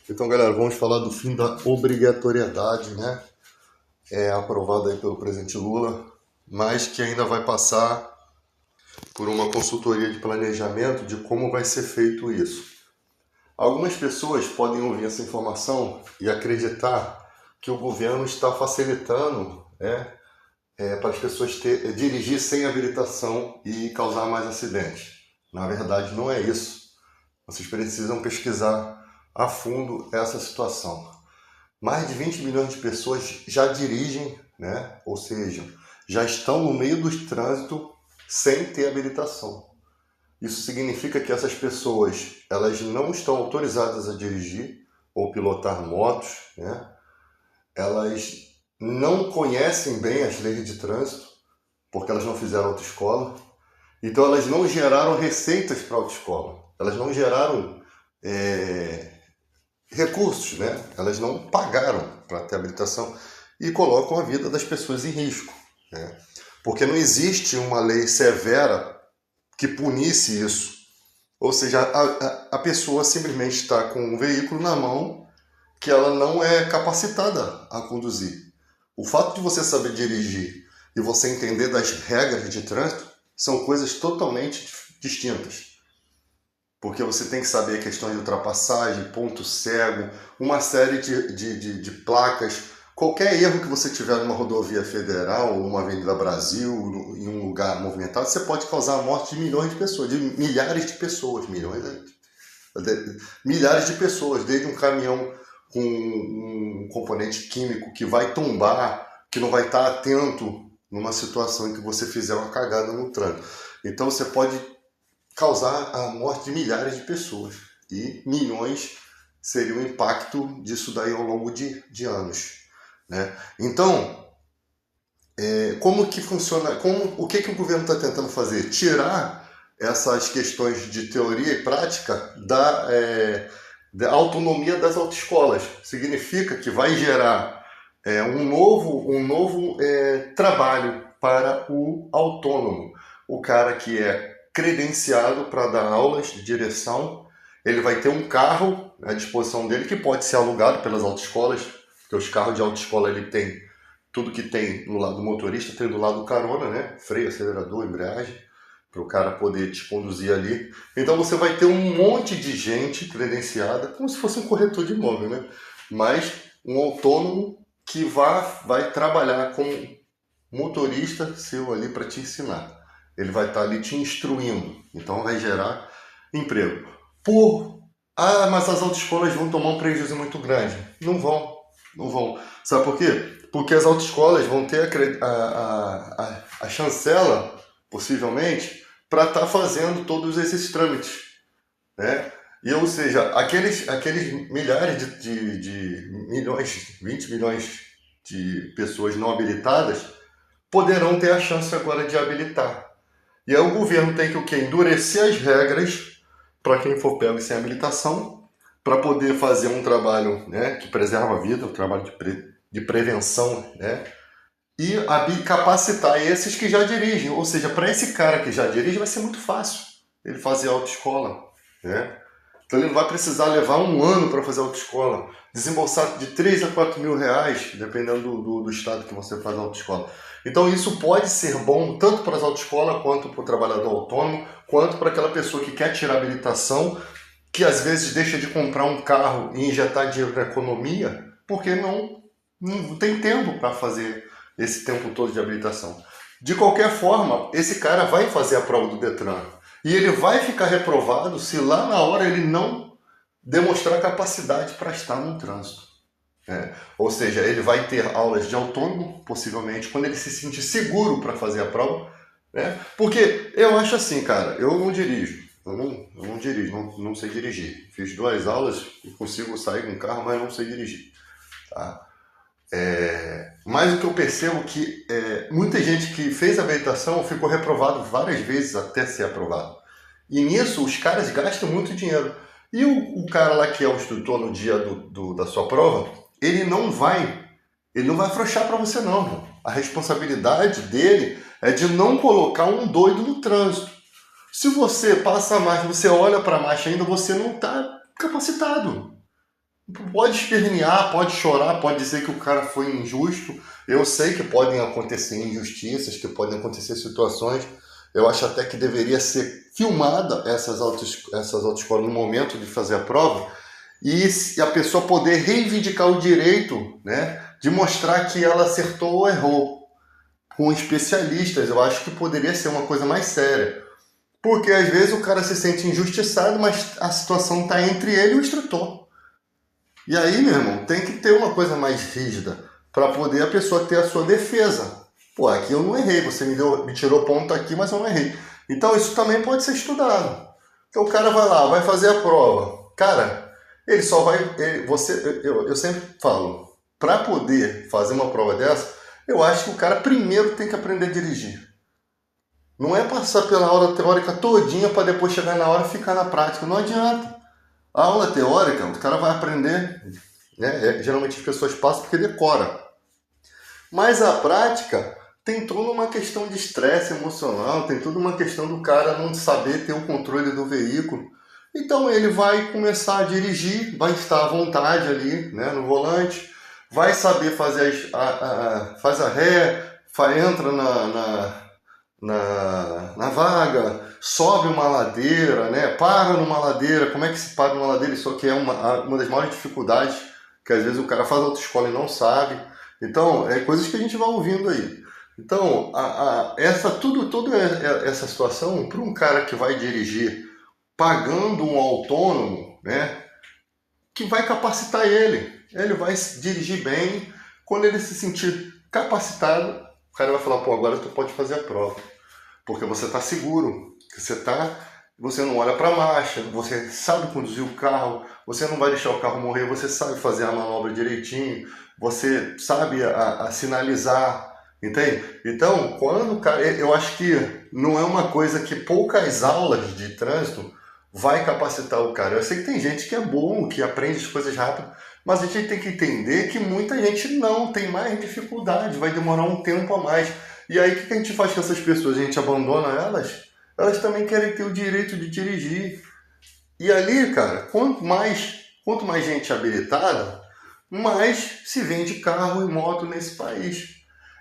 Então, galera, vamos falar do fim da obrigatoriedade, né? Aprovado aí pelo presidente Lula, mas que ainda vai passar por uma consultoria de planejamento de como vai ser feito isso. Algumas pessoas podem ouvir essa informação e acreditar que o governo está facilitando, para as pessoas dirigir sem habilitação e causar mais acidentes. Na verdade, não é isso. Vocês precisam pesquisar a fundo essa situação. Mais de 20 milhões de pessoas já dirigem, né? Ou seja, já estão no meio do trânsito sem ter habilitação. Isso significa que essas pessoas elas não estão autorizadas a dirigir ou pilotar motos, né? Elas não conhecem bem as leis de trânsito, porque elas não fizeram autoescola. Então elas não geraram receitas para a autoescola. Elas não geraram recursos, né? Elas não pagaram para ter habilitação e colocam a vida das pessoas em risco, né? Porque não existe uma lei severa que punisse isso. Ou seja, a pessoa simplesmente está com um veículo na mão que ela não é capacitada a conduzir. O fato de você saber dirigir e você entender das regras de trânsito são coisas totalmente distintas. Porque você tem que saber questões de ultrapassagem, ponto cego, uma série de placas. Qualquer erro que você tiver numa rodovia federal ou numa Avenida Brasil, em um lugar movimentado, você pode causar a morte de milhões de pessoas, de milhares de pessoas, milhares de pessoas, desde um caminhão com um componente químico que vai tombar, que não vai estar atento numa situação em que você fizer uma cagada no trânsito. Então você pode causar a morte de milhares de pessoas e milhões seria o impacto disso daí ao longo de anos, né? Então, como que funciona, o que o governo está tentando fazer? Tirar essas questões de teoria e prática da autonomia das autoescolas. Significa que vai gerar um novo trabalho para o autônomo, o cara que é credenciado para dar aulas de direção. Ele vai ter um carro à disposição dele que pode ser alugado pelas autoescolas, porque os carros de autoescola ele tem tudo que tem no lado do motorista, tem do lado do carona, né? Freio, acelerador, embreagem, para o cara poder te conduzir ali. Então você vai ter um monte de gente credenciada, como se fosse um corretor de imóvel, né? Mas um autônomo que vai trabalhar como motorista seu ali para te ensinar. Ele vai estar ali te instruindo, então vai gerar emprego. Mas as autoescolas vão tomar um prejuízo muito grande. Não vão. Sabe por quê? Porque as autoescolas vão ter a chancela, possivelmente, para estar fazendo todos esses trâmites, né? Ou seja, aqueles milhares de milhões, 20 milhões de pessoas não habilitadas poderão ter a chance agora de habilitar. E aí o governo tem que o quê? Endurecer as regras para quem for pego sem habilitação, para poder fazer um trabalho, né, que preserva a vida, um trabalho de prevenção, né, e capacitar esses que já dirigem. Ou seja, para esse cara que já dirige vai ser muito fácil ele fazer autoescola, né? Então ele não vai precisar levar um ano para fazer autoescola, desembolsar de 3 a 4 mil reais, dependendo do estado que você faz a autoescola. Então isso pode ser bom tanto para as autoescolas, quanto para o trabalhador autônomo, quanto para aquela pessoa que quer tirar habilitação, que às vezes deixa de comprar um carro e injetar dinheiro na economia, porque não tem tempo para fazer esse tempo todo de habilitação. De qualquer forma, esse cara vai fazer a prova do Detran. E ele vai ficar reprovado se lá na hora ele não demonstrar capacidade para estar no trânsito. Ou seja, ele vai ter aulas de autônomo, possivelmente, quando ele se sentir seguro para fazer a prova. Né? Porque eu acho assim, cara, eu não dirijo. Eu não dirijo, não sei dirigir. Fiz 2 aulas e consigo sair com o carro, mas não sei dirigir. Tá? Mas o que eu percebo é que muita gente que fez a habilitação ficou reprovado várias vezes até ser aprovado. E nisso os caras gastam muito dinheiro. E o cara lá que é o instrutor no dia da sua prova, ele não vai afrouxar para você não. Irmão. A responsabilidade dele é de não colocar um doido no trânsito. Se você passa a marcha, você olha para a marcha ainda, você não está capacitado. Pode espernear, pode chorar, pode dizer que o cara foi injusto. Eu sei que podem acontecer injustiças, que podem acontecer situações. Eu acho até que deveria ser filmada essas autoescolas no momento de fazer a prova e a pessoa poder reivindicar o direito, né, de mostrar que ela acertou ou errou com especialistas. Eu acho que poderia ser uma coisa mais séria. Porque às vezes o cara se sente injustiçado, mas a situação está entre ele e o instrutor. E aí, meu irmão, tem que ter uma coisa mais rígida para poder a pessoa ter a sua defesa. Pô, aqui eu não errei, você me tirou ponto aqui, mas eu não errei. Então isso também pode ser estudado. Então o cara vai lá, vai fazer a prova. Cara, ele só vai. Eu sempre falo, para poder fazer uma prova dessa, eu acho que o cara primeiro tem que aprender a dirigir. Não é passar pela aula teórica todinha para depois chegar na hora e ficar na prática. Não adianta. A aula teórica, o cara vai aprender, né? Geralmente as pessoas passam porque decora. Mas a prática tem toda uma questão de estresse emocional, tem toda uma questão do cara não saber ter o controle do veículo. Então ele vai começar a dirigir, vai estar à vontade ali, né, no volante, vai saber fazer faz a ré, entra na vaga, sobe uma ladeira, né? Para numa ladeira. Como é que se para numa ladeira? Isso aqui é uma das maiores dificuldades, que às vezes o cara faz autoescola e não sabe. Então, é coisas que a gente vai ouvindo aí. Então, toda essa situação, para um cara que vai dirigir pagando um autônomo, né? Que vai capacitar ele. Ele vai dirigir bem. Quando ele se sentir capacitado, o cara vai falar, pô, agora tu pode fazer a prova. Porque você está seguro, você não olha para a marcha, você sabe conduzir o carro, você não vai deixar o carro morrer, você sabe fazer a manobra direitinho, você sabe a sinalizar, entende? Então, quando o cara, eu acho que não é uma coisa que poucas aulas de trânsito vai capacitar o cara. Eu sei que tem gente que é bom, que aprende as coisas rápido, mas a gente tem que entender que muita gente não tem mais dificuldade, vai demorar um tempo a mais. E aí, o que a gente faz com essas pessoas? A gente abandona elas? Elas também querem ter o direito de dirigir. E ali, cara, quanto mais gente habilitada, mais se vende carro e moto nesse país.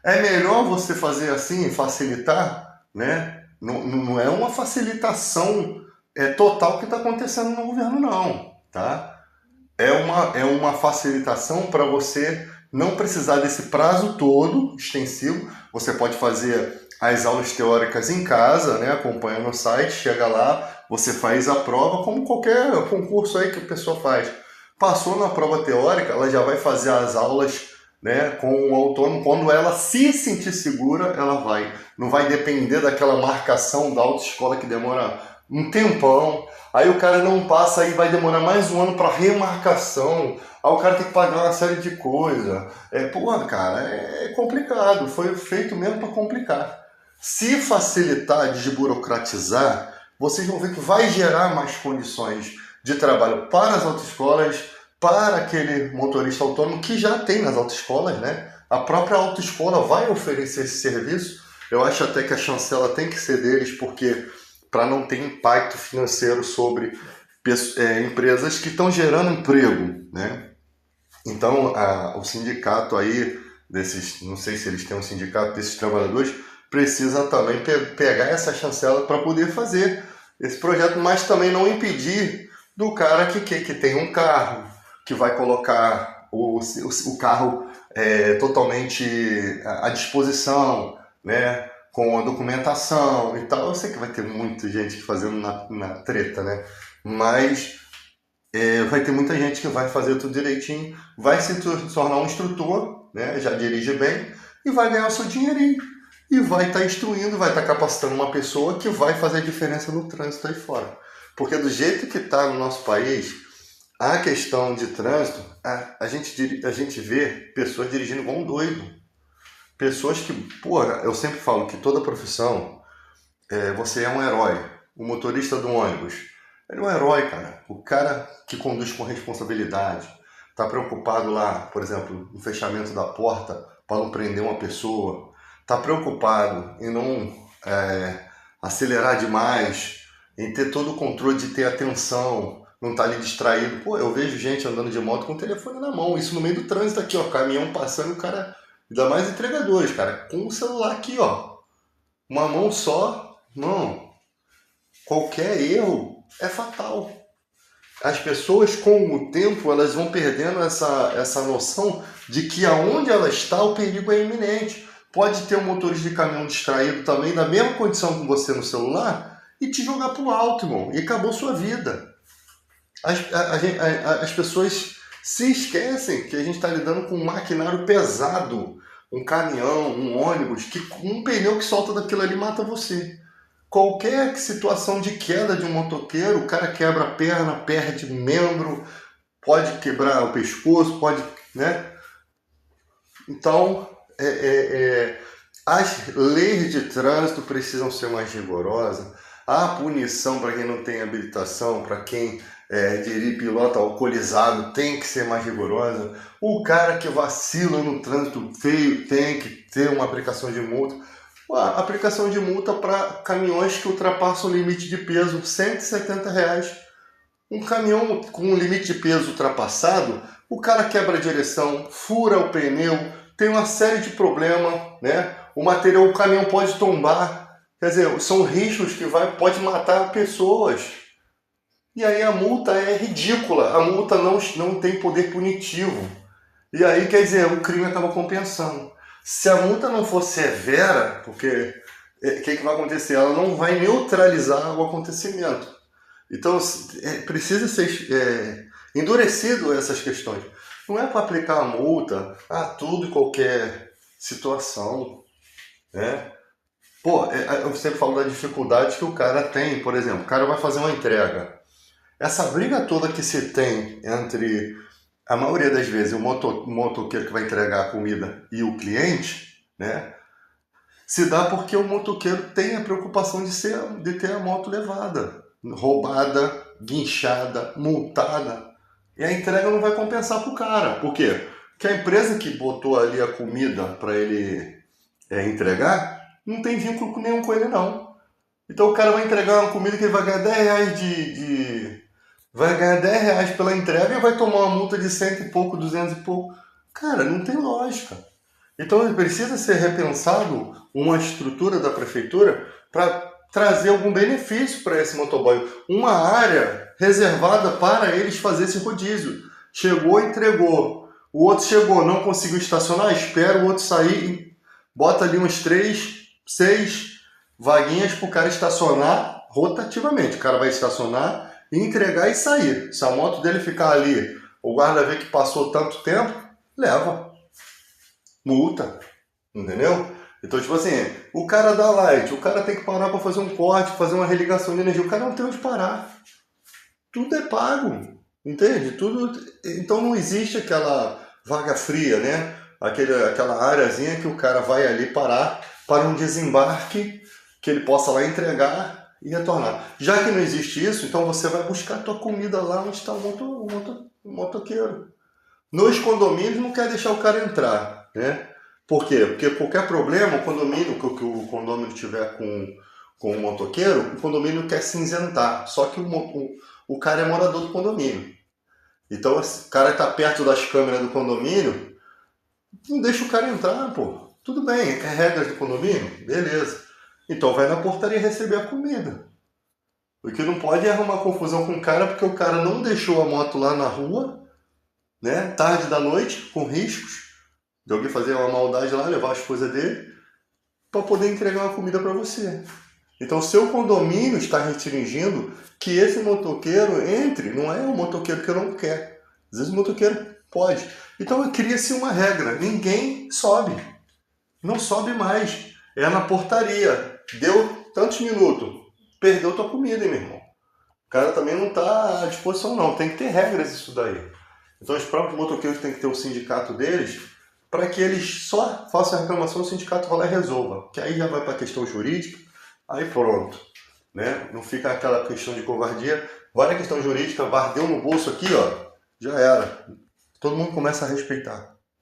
É melhor você fazer assim, facilitar, né? Não é uma facilitação total que está acontecendo no governo, não, tá? É uma facilitação para você não precisar desse prazo todo extensivo. Você pode fazer as aulas teóricas em casa, né? Acompanha no site, chega lá, você faz a prova como qualquer concurso aí que a pessoa faz. Passou na prova teórica, ela já vai fazer as aulas, né, com o autônomo. Quando ela se sentir segura, ela vai. Não vai depender daquela marcação da autoescola que demora um tempão. Aí o cara não passa, aí vai demorar mais um ano para remarcação. Aí o cara tem que pagar uma série de coisas. Cara, é complicado. Foi feito mesmo para complicar. Se facilitar, desburocratizar, vocês vão ver que vai gerar mais condições de trabalho para as autoescolas, para aquele motorista autônomo que já tem nas autoescolas, né? A própria autoescola vai oferecer esse serviço. Eu acho até que a chancela tem que ser deles, porque para não ter impacto financeiro sobre empresas que estão gerando emprego, né? Então, o sindicato aí, não sei se eles têm um sindicato desses trabalhadores, precisa também pegar essa chancela para poder fazer esse projeto, mas também não impedir do cara que tem um carro, que vai colocar o carro totalmente à disposição, né? Com a documentação e tal. Eu sei que vai ter muita gente fazendo na treta, né? Mas vai ter muita gente que vai fazer tudo direitinho, vai se tornar um instrutor, né? Já dirige bem e vai ganhar o seu dinheirinho. E vai estar instruindo, vai estar capacitando uma pessoa que vai fazer a diferença no trânsito aí fora. Porque do jeito que está no nosso país, a questão de trânsito, a gente vê pessoas dirigindo igual um doido. Pessoas que, eu sempre falo que toda profissão, você é um herói. O motorista do ônibus, ele é um herói, cara. O cara que conduz com responsabilidade, está preocupado lá, por exemplo, no fechamento da porta para não prender uma pessoa, está preocupado em não acelerar demais, em ter todo o controle de ter atenção, não tá ali distraído. Pô, eu vejo gente andando de moto com o telefone na mão, isso no meio do trânsito aqui, ó, caminhão passando, o cara, ainda mais entregadores, cara, com o celular aqui, ó, uma mão só, não, qualquer erro é fatal. As pessoas, com o tempo, elas vão perdendo essa noção de que aonde ela está, o perigo é iminente. Pode ter um motorista de caminhão distraído também, na mesma condição que você no celular, e te jogar pro alto, irmão, e acabou sua vida. As pessoas se esquecem que a gente está lidando com um maquinário pesado, um caminhão, um ônibus, que um pneu que solta daquilo ali mata você. Qualquer situação de queda de um motoqueiro, o cara quebra a perna, perde membro, pode quebrar o pescoço, pode, né? Então, as leis de trânsito precisam ser mais rigorosas. A punição para quem não tem habilitação, para quem dirige pilota alcoolizado, tem que ser mais rigorosa. O cara que vacila no trânsito feio tem que ter uma aplicação de multa. A aplicação de multa para caminhões que ultrapassam o limite de peso, R$170. Um caminhão com um limite de peso ultrapassado, o cara quebra a direção, fura o pneu, tem uma série de problemas, né? O caminhão pode tombar, quer dizer, são riscos que pode matar pessoas. E aí a multa é ridícula, a multa não tem poder punitivo. E aí, quer dizer, o crime acaba compensando. Se a multa não for severa, porque o que vai acontecer? Ela não vai neutralizar o acontecimento. Então, precisa ser endurecido essas questões. Não é para aplicar a multa a tudo e qualquer situação, né? Pô, eu sempre falo da dificuldade que o cara tem. Por exemplo, o cara vai fazer uma entrega. Essa briga toda que se tem entre, a maioria das vezes, o motoqueiro que vai entregar a comida e o cliente, né? Se dá porque o motoqueiro tem a preocupação de ter a moto levada, roubada, guinchada, multada. E a entrega não vai compensar pro cara. Por quê? Porque a empresa que botou ali a comida para ele entregar, não tem vínculo nenhum com ele, não. Então o cara vai entregar uma comida que ele vai ganhar R$10 vai ganhar R$10 pela entrega e vai tomar uma multa de 100 e pouco, 200 e pouco. Cara, não tem lógica. Então precisa ser repensado uma estrutura da prefeitura para trazer algum benefício para esse motoboy. Uma área reservada para eles fazer esse rodízio. Chegou, entregou. O outro chegou, não conseguiu estacionar, espera o outro sair, bota ali uns 3, 6 vaguinhas para o cara estacionar rotativamente. O cara vai estacionar, entregar e sair. Se a moto dele ficar ali, o guarda vê que passou tanto tempo, leva. Multa. Entendeu? Então, tipo assim, o cara dá light, o cara tem que parar para fazer um corte, fazer uma religação de energia, o cara não tem onde parar. Tudo é pago, entende? Tudo. Então não existe aquela vaga fria, né? Aquela areazinha que o cara vai ali parar para um desembarque que ele possa lá entregar e retornar. Já que não existe isso, então você vai buscar a tua comida lá onde está o motoqueiro. Nos condomínios não quer deixar o cara entrar, né? Por quê? Porque qualquer problema, o condomínio que o condomínio tiver com o motoqueiro, o condomínio quer cinzentar. Só que o cara é morador do condomínio. Então, o cara está perto das câmeras do condomínio, não deixa o cara entrar, pô. Tudo bem, é regras do condomínio? Beleza. Então vai na portaria receber a comida. O que não pode é arrumar confusão com o cara porque o cara não deixou a moto lá na rua, né? Tarde da noite, com riscos de alguém fazer uma maldade lá, levar as coisas dele, para poder entregar uma comida para você. Então, seu condomínio está restringindo que esse motoqueiro entre, não é o motoqueiro que não quer. Às vezes o motoqueiro pode. Então, cria-se uma regra, ninguém sobe. Não sobe mais. É na portaria. Deu tantos minutos, perdeu tua comida, hein, meu irmão. O cara também não está à disposição, não. Tem que ter regras isso daí. Então, os próprios motoqueiros têm que ter o sindicato deles, para que eles só façam a reclamação, o sindicato vai lá e resolva. Que aí já vai para a questão jurídica, aí pronto. Né? Não fica aquela questão de covardia. Vai na questão jurídica, vardeu no bolso aqui, ó, já era. Todo mundo começa a respeitar.